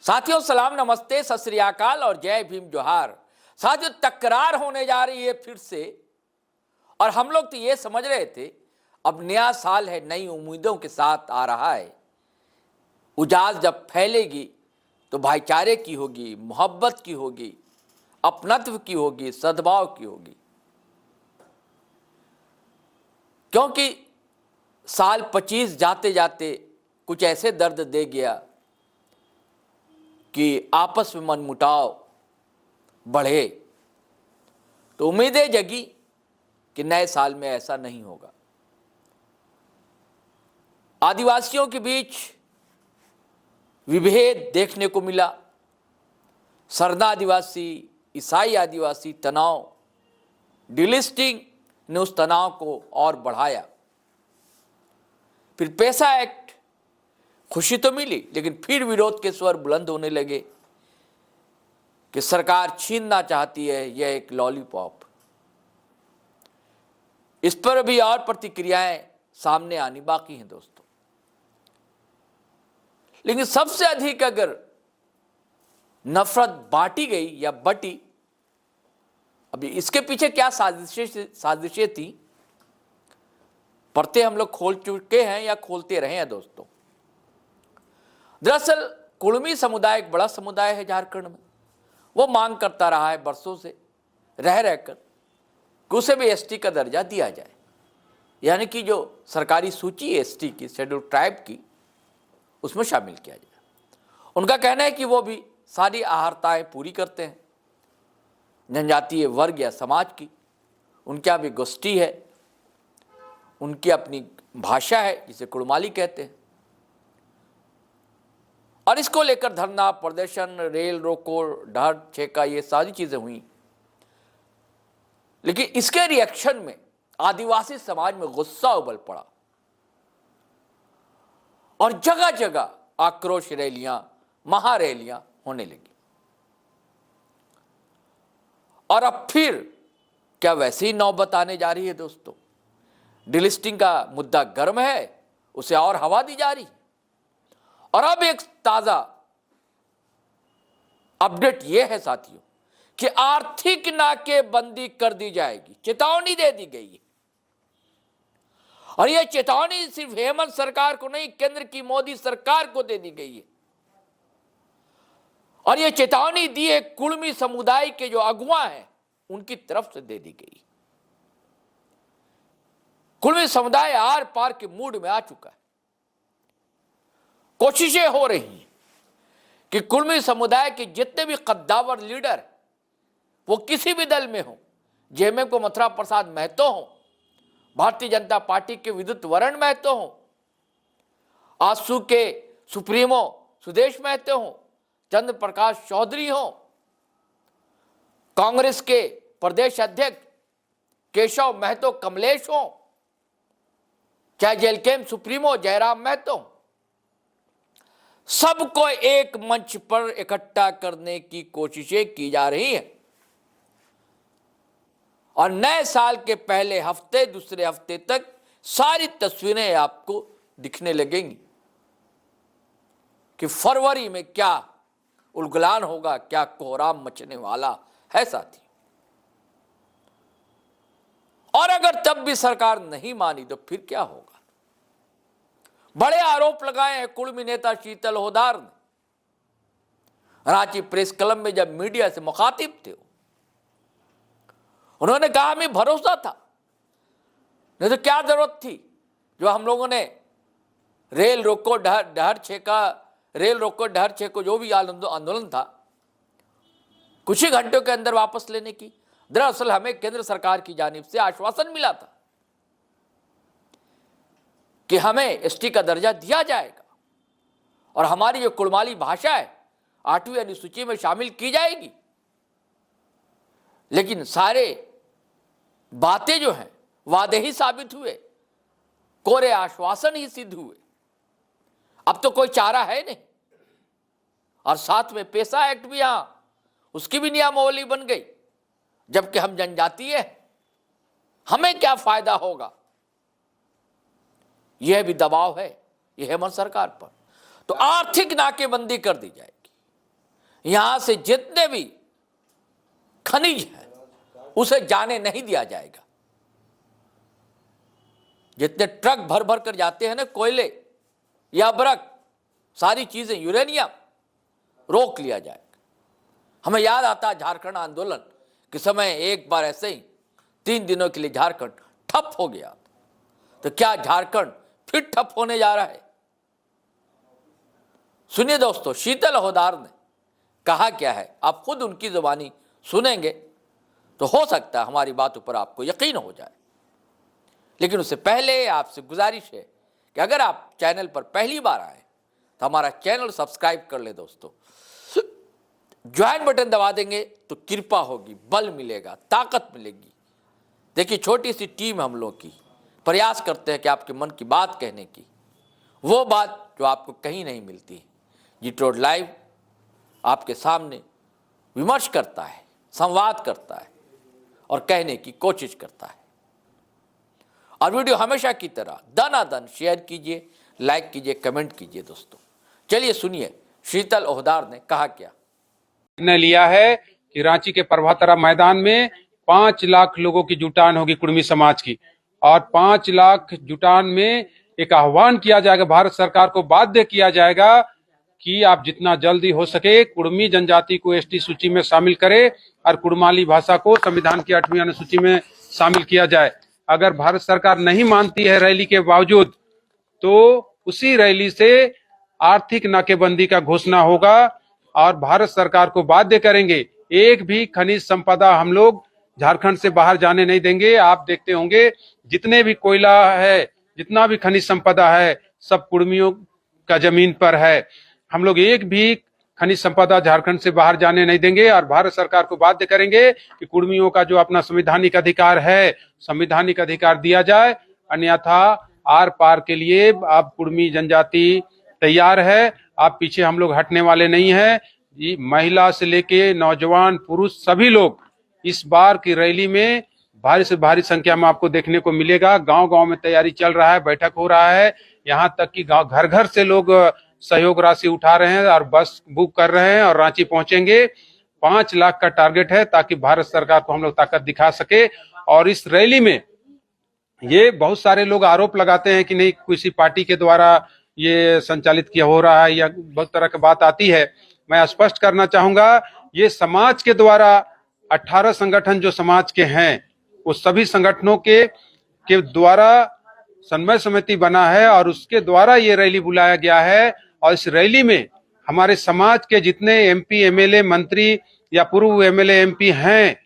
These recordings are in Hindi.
साथियों सलाम, नमस्ते, सत श्री अकाल और जय भीम जोहार। साथियों तकरार होने जा रही है फिर से, और हम लोग तो ये समझ रहे थे अब नया साल है, नई उम्मीदों के साथ आ रहा है। उजास जब फैलेगी तो भाईचारे की होगी, मोहब्बत की होगी, अपनत्व की होगी, सद्भाव की होगी। क्योंकि साल 25 जाते जाते कुछ ऐसे दर्द दे गया कि आपस में मनमुटाव बढ़े, तो उम्मीदें जगी कि नए साल में ऐसा नहीं होगा। आदिवासियों के बीच विभेद देखने को मिला। सरदा आदिवासी, ईसाई आदिवासी तनाव, डीलिस्टिंग ने उस तनाव को और बढ़ाया। फिर पेसा एक्ट, खुशी तो मिली, लेकिन फिर विरोध के स्वर बुलंद होने लगे कि सरकार छीनना चाहती है यह एक लॉलीपॉप। इस पर भी और प्रतिक्रियाएं सामने आनी बाकी हैं दोस्तों। लेकिन सबसे अधिक अगर नफरत बांटी गई या बटी, अभी इसके पीछे क्या साजिशें थी, परतें हम लोग खोल चुके हैं या खोलते रहे हैं दोस्तों। दरअसल कुड़मी समुदाय एक बड़ा समुदाय है झारखंड में। वो मांग करता रहा है बरसों से, रह रहकर, कि उसे भी एसटी का दर्जा दिया जाए, यानी कि जो सरकारी सूची है एसटी की, शेड्यूल ट्राइब की, उसमें शामिल किया जाए। उनका कहना है कि वो भी सारी आहर्ताएं पूरी करते हैं। जनजातीय वर्ग या समाज की उनके यहाँ भी गोष्ठी है, उनकी अपनी भाषा है जिसे कुड़माली कहते हैं, और इसको लेकर धरना प्रदर्शन, रेल रोको, डहर छेका, ये सारी चीजें हुई। लेकिन इसके रिएक्शन में आदिवासी समाज में गुस्सा उबल पड़ा और जगह जगह आक्रोश रैलियां, महारैलियां होने लगी। और अब फिर क्या वैसे ही नौबत आने जा रही है दोस्तों। डिलिस्टिंग का मुद्दा गर्म है, उसे और हवा दी जा रही। और अब एक ताजा अपडेट यह है साथियों कि आर्थिक नाकेबंदी कर दी जाएगी, चेतावनी दे दी गई है। और यह चेतावनी सिर्फ हेमंत सरकार को नहीं, केंद्र की मोदी सरकार को दे दी गई है। और यह चेतावनी दी है कुड़मी समुदाय के जो अगुवा हैं उनकी तरफ से दे दी गई। कुड़मी समुदाय आर पार के मूड में आ चुका है। कोशिशें हो रही हैं कि कुड़मी समुदाय के जितने भी कद्दावर लीडर, वो किसी भी दल में हो, जेएमएम को मथुरा प्रसाद महतो हो, भारतीय जनता पार्टी के विद्युत वरण महतो हो, आसू के सुप्रीमो सुदेश महतो हो, चंद्र प्रकाश चौधरी हो, कांग्रेस के प्रदेश अध्यक्ष केशव महतो कमलेश हो, चाहे जेलकेम सुप्रीमो जयराम महतो, सबको एक मंच पर इकट्ठा करने की कोशिशें की जा रही हैं। और नए साल के पहले हफ्ते, दूसरे हफ्ते तक सारी तस्वीरें आपको दिखने लगेंगी कि फरवरी में क्या उलगुलान होगा, क्या कोहराम मचने वाला है साथी। और अगर तब भी सरकार नहीं मानी तो फिर क्या होगा। बड़े आरोप लगाए हैं कुड़मी नेता शीतल होदार ने। रांची प्रेस क्लब में जब मीडिया से मुखातिब थे, उन्होंने कहा हमें भरोसा था, नहीं तो क्या जरूरत थी। जो हम लोगों ने रेल रोको डहर छेको जो भी आंदोलन था, कुछ ही घंटों के अंदर वापस लेने की। दरअसल हमें केंद्र सरकार की जानिब से आश्वासन मिला था कि हमें एसटी का दर्जा दिया जाएगा और हमारी जो कुड़माली भाषा है 8वीं अनुसूची में शामिल की जाएगी। लेकिन सारे बातें जो हैं वादे ही साबित हुए, कोरे आश्वासन ही सिद्ध हुए। अब तो कोई चारा है नहीं। और साथ में पेसा एक्ट भी यहां, उसकी भी नियमावली बन गई, जबकि हम जनजातीय हैं, हमें क्या फायदा होगा। यह भी दबाव है ये हेमंत सरकार पर। तो आर्थिक नाकेबंदी कर दी जाएगी। यहां से जितने भी खनिज है उसे जाने नहीं दिया जाएगा। जितने ट्रक भर भर कर जाते हैं ना कोयले या अबरक, सारी चीजें, यूरेनियम, रोक लिया जाएगा। हमें याद आता है झारखंड आंदोलन के समय एक बार ऐसे ही 3 दिनों के लिए झारखंड ठप हो गया। तो क्या झारखंड फिर ठप होने जा रहा है? सुनिए दोस्तों, शीतल होदार ने कहा क्या है, आप खुद उनकी जुबानी सुनेंगे तो हो सकता है हमारी बातों पर आपको यकीन हो जाए। लेकिन उससे पहले आपसे गुजारिश है कि अगर आप चैनल पर पहली बार आए तो हमारा चैनल सब्सक्राइब कर ले दोस्तों। ज्वाइन बटन दबा देंगे तो कृपा होगी, बल मिलेगा, ताकत मिलेगी। देखिए, छोटी सी टीम हम लोग की प्रयास करते हैं कि आपके मन की बात कहने की, वो बात जो आपको कहीं नहीं मिलती। जी टोड लाइव आपके सामने विमर्श करता है, संवाद करता है और कहने की कोशिश करता है। और वीडियो हमेशा की तरह दनादन शेयर कीजिए, लाइक कीजिए, कमेंट कीजिए। दोस्तों चलिए सुनिए शीतल ओहदार ने कहा क्या। निर्णय लिया है कि रांची के प्रभातरा मैदान में 5 लाख लोगों की जुटान होगी कुर्मी समाज की, और 5 लाख जुटान में एक आह्वान किया जाएगा, भारत सरकार को बाध्य किया जाएगा कि आप जितना जल्दी हो सके कुर्मी जनजाति को एसटी सूची में शामिल करें और कुड़माली भाषा को संविधान की 8वीं अनुसूची में शामिल किया जाए। अगर भारत सरकार नहीं मानती है रैली के बावजूद, तो उसी रैली से आर्थिक नाकेबंदी का घोषणा होगा और भारत सरकार को बाध्य करेंगे। एक भी खनिज संपदा हम लोग झारखंड से बाहर जाने नहीं देंगे। आप देखते होंगे जितने भी कोयला है, जितना भी खनिज संपदा है, सब कुर्मियों का जमीन पर है। हम लोग एक भी खनिज संपदा झारखंड से बाहर जाने नहीं देंगे और भारत सरकार को बाध्य करेंगे कि कुर्मियों का जो अपना संवैधानिक अधिकार है, संवैधानिक अधिकार दिया जाए, अन्यथा आर पार के लिए आप कुर्मी जनजाति तैयार है। आप पीछे हम लोग हटने वाले नहीं है। महिला से लेके नौजवान, पुरुष, सभी लोग इस बार की रैली में भारी से भारी संख्या में आपको देखने को मिलेगा। गांव-गांव में तैयारी चल रहा है, बैठक हो रहा है, यहाँ तक कि गांव घर घर से लोग सहयोग राशि उठा रहे हैं और बस बुक कर रहे हैं और रांची पहुंचेंगे। 5 लाख का टारगेट है ताकि भारत सरकार को हम लोग ताकत दिखा सके। और इस रैली में ये बहुत सारे लोग आरोप लगाते हैं कि नहीं किसी पार्टी के द्वारा ये संचालित किया हो रहा है या बहुत तरह की बात आती है। मैं स्पष्ट करना चाहूंगा, ये समाज के द्वारा 18 संगठन जो समाज के हैं वो सभी संगठनों के द्वारा समन्वय समिति बना है और उसके द्वारा ये रैली बुलाया गया है। और इस रैली में हमारे समाज के जितने एमपी, एमएलए, मंत्री या पूर्व एमएलए, एमपी हैं,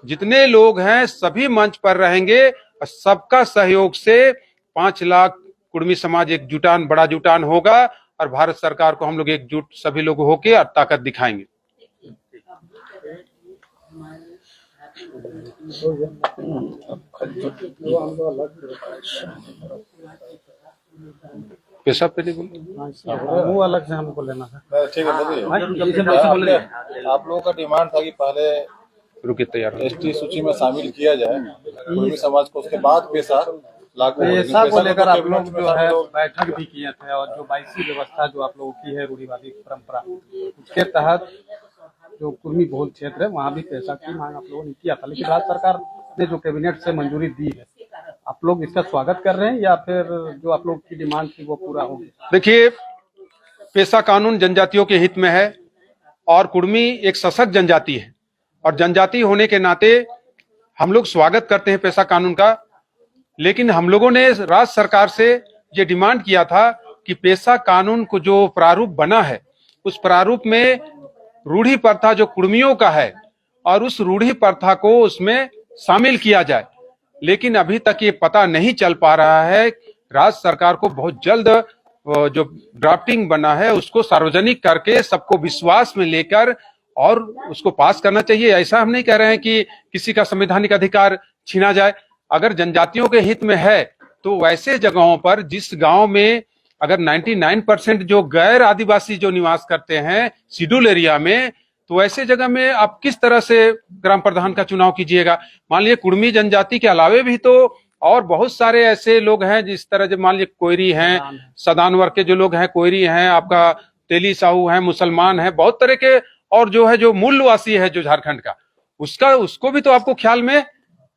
जितने लोग हैं, सभी मंच पर रहेंगे और सबका सहयोग से 5 लाख कुर्मी समाज एक जुटान, बड़ा जुटान होगा और भारत सरकार को हम लोग एकजुट सभी लोग होके और ताकत दिखाएंगे। पेशा पे नहीं बोले, वो अलग से हमको लेना था। ठीक है, आप लोगों का डिमांड था कि पहले रुके तैयार एसटी सूची में शामिल किया जाए कुर्मी समाज को, उसके बाद पेशा लागू होगी। पेशा को लेकर आप लोग जो है बैठक भी किए थे और जो 22वीं व्यवस्था जो आप लोगों की है रूढ़िवादी परंपरा, उसके तहत जो कुर्मी बहुल क्षेत्र है वहाँ भी पेशा की मांग आप लोगों ने किया था, लेकिन राज्य सरकार ने जो कैबिनेट से मंजूरी दी है, आप लोग इसका स्वागत कर रहे हैं या फिर जो आप लोग की डिमांड थी वो पूरा होगी? देखिए, पेशा कानून जनजातियों के हित में है और कुर्मी एक सशक्त जनजाति है और जनजाति होने के नाते हम लोग स्वागत करते हैं पेशा कानून का। लेकिन हम लोगों ने राज्य सरकार से ये डिमांड किया था कि पेशा कानून को जो प्रारूप बना है उस प्रारूप में रूढ़ी प्रथा जो कुर्मियों का है और उस रूढ़ी प्रथा को उसमें शामिल किया जाए। लेकिन अभी तक ये पता नहीं चल पा रहा है। राज्य सरकार को बहुत जल्द जो ड्राफ्टिंग बना है उसको सार्वजनिक करके सबको विश्वास में लेकर और उसको पास करना चाहिए। ऐसा हम नहीं कह रहे हैं कि किसी का संवैधानिक अधिकार छीना जाए। अगर जनजातियों के हित में है तो वैसे जगहों पर, जिस गांव में अगर 99% जो गैर आदिवासी जो निवास करते हैं शेड्यूल एरिया में, तो ऐसे जगह में आप किस तरह से ग्राम प्रधान का चुनाव कीजिएगा? मान लीजिए कुर्मी जनजाति के अलावे भी तो और बहुत सारे ऐसे लोग हैं, जिस तरह जो मान लीजिए कोयरी हैं, सदान वर्ग के जो लोग हैं, कोयरी हैं, आपका तेली साहू हैं, मुसलमान हैं, बहुत तरह के और जो है जो मूलवासी है जो झारखंड का, उसको भी तो आपको ख्याल में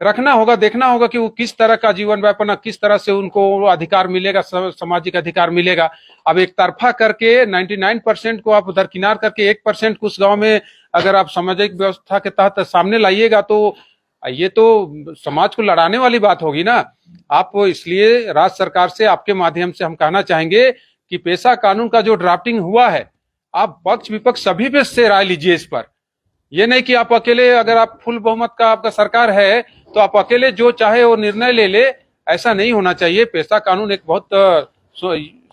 रखना होगा, देखना होगा कि वो किस तरह का जीवन व्यापन, किस तरह से उनको अधिकार मिलेगा, सामाजिक अधिकार मिलेगा। अब एक तरफा करके 99% को आप दरकिनार करके 1% को उस गांव में अगर आप सामाजिक व्यवस्था के तहत सामने लाइएगा तो ये तो समाज को लड़ाने वाली बात होगी ना। आप इसलिए राज्य सरकार से आपके माध्यम से हम कहना चाहेंगे कि पेशा कानून का जो ड्राफ्टिंग हुआ है, आप पक्ष विपक्ष सभी पे से राय लीजिए इस पर। ये नहीं कि आप अकेले, अगर आप फुल बहुमत का आपका सरकार है तो आप अकेले जो चाहे वो निर्णय ले, ऐसा नहीं होना चाहिए। पेशा कानून एक बहुत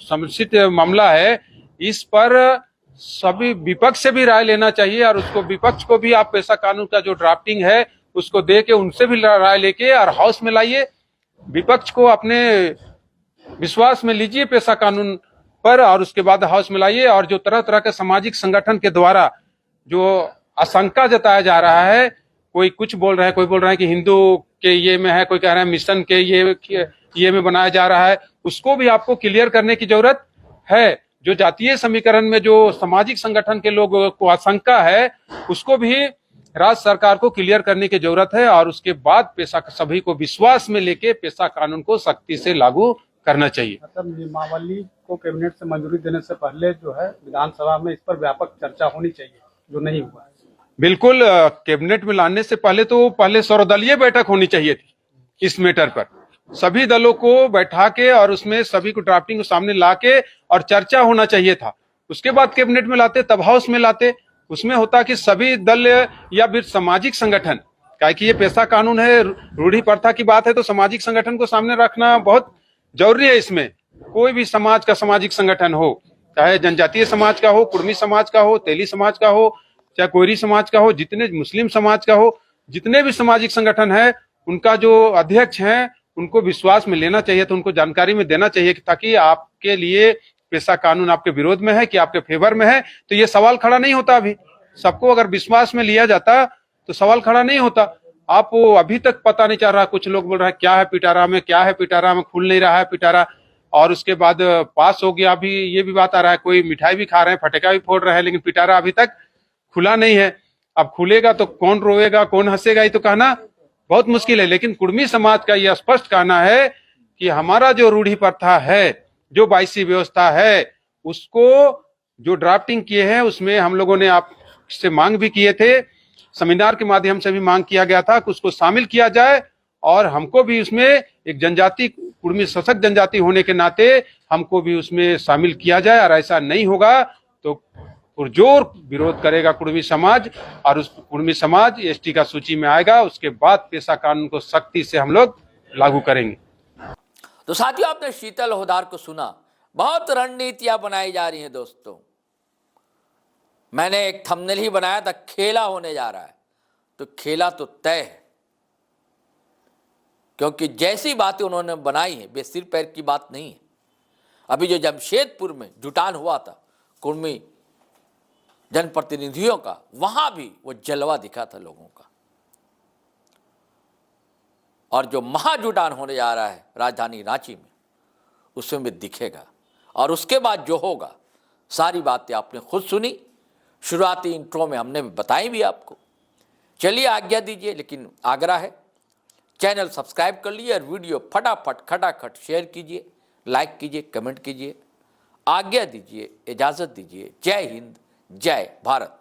समर्थित मामला है, इस पर सभी विपक्ष से भी राय लेना चाहिए और उसको विपक्ष को भी आप पेशा कानून का जो ड्राफ्टिंग है उसको दे के उनसे भी राय लेके और हाउस में लाइए। विपक्ष को अपने विश्वास में लीजिए पेशा कानून पर और उसके बाद हाउस में लाइए। और जो तरह तरह के सामाजिक संगठन के द्वारा जो आशंका जताया जा रहा है, कोई कुछ बोल रहा है, कोई बोल रहा है कि हिंदू के ये में है, कोई कह रहा है मिशन के ये में बनाया जा रहा है, उसको भी आपको क्लियर करने की जरूरत है। जो जातीय समीकरण में जो सामाजिक संगठन के लोगों को आशंका है उसको भी राज्य सरकार को क्लियर करने की जरूरत है और उसके बाद पेशा सभी को विश्वास में लेके पेशा कानून को सख्ती से लागू करना चाहिए। मतलब नियमावली को कैबिनेट से मंजूरी देने से पहले जो है विधानसभा में इस पर व्यापक चर्चा होनी चाहिए, जो नहीं हुआ है। बिल्कुल, कैबिनेट में लाने से पहले तो सर्वदलीय बैठक होनी चाहिए थी इस मैटर पर, सभी दलों को बैठा के और उसमें सभी को ड्राफ्टिंग को सामने ला के और चर्चा होना चाहिए था। उसके बाद कैबिनेट में लाते, तब हाउस में लाते, उसमें होता कि सभी दल या फिर सामाजिक संगठन, क्या कि ये पेशा कानून है, रूढ़ी प्रथा की बात है, तो सामाजिक संगठन को सामने रखना बहुत जरूरी है। इसमें कोई भी समाज का सामाजिक संगठन हो, चाहे जनजातीय समाज का हो, कुर्मी समाज का हो, तेली समाज का हो, चाहे कोयरी समाज का हो, जितने मुस्लिम समाज का हो, जितने भी सामाजिक संगठन है उनका जो अध्यक्ष हैं उनको विश्वास में लेना चाहिए, तो उनको जानकारी में देना चाहिए ताकि आपके लिए पेशा कानून आपके विरोध में है कि आपके फेवर में है, तो ये सवाल खड़ा नहीं होता। अभी सबको अगर विश्वास में लिया जाता तो सवाल खड़ा नहीं होता। आप वो अभी तक पता नहीं चल रहा, कुछ लोग बोल रहे हैं क्या है पिटारा में, क्या है पिटारा में, खुल नहीं रहा है पिटारा, और उसके बाद पास हो गया। अभी ये भी बात आ रहा है कोई मिठाई भी खा रहे हैं, फटेका भी फोड़ रहे हैं, लेकिन पिटारा अभी तक खुला नहीं है। अब खुलेगा तो कौन रोएगा कौन हंसेगा ये तो कहना बहुत मुश्किल है। लेकिन कुर्मी समाज का यह स्पष्ट कहना है कि हमारा जो रूढ़ी प्रथा है, जो 22वीं व्यवस्था है, उसको जो ड्राफ्टिंग किए हैं उसमें हम लोगों ने आपसे मांग भी किए थे, सेमिनार के माध्यम से भी मांग किया गया था कि उसको शामिल किया जाए और हमको भी उसमें एक जनजाति, कुर्मी सशक्त जनजाति होने के नाते हमको भी उसमें शामिल किया जाए। और ऐसा नहीं होगा तो पुरजोर विरोध करेगा कुर्मी समाज और उस कुर्मी समाज एसटी का सूची में आएगा। उसके बाद पेशा कानून को सख्ती से हम लोग लागू करेंगे। तो साथियों, आपने शीतल होदार को सुना, बहुत रणनीतियां बनाई जा रही हैं दोस्तों। मैंने एक थंबनेल ही बनाया था, खेला होने जा रहा है, तो खेला तो तय है, क्योंकि जैसी बातें उन्होंने बनाई है वे सिर पैर की बात नहीं है। अभी जो जमशेदपुर में जुटान हुआ था कुर्मी जनप्रतिनिधियों का, वहां भी वो जलवा दिखा था लोगों का, और जो महाजुटान होने जा रहा है राजधानी रांची में उसमें भी दिखेगा। और उसके बाद जो होगा सारी बातें आपने खुद सुनी, शुरुआती इंट्रो में हमने बताई भी आपको। चलिए आज्ञा दीजिए, लेकिन आग्रह है चैनल सब्सक्राइब कर लीजिए और वीडियो फटाफट खटाखट शेयर कीजिए, लाइक कीजिए, कमेंट कीजिए। आज्ञा दीजिए, इजाज़त दीजिए। जय हिंद, जय भारत।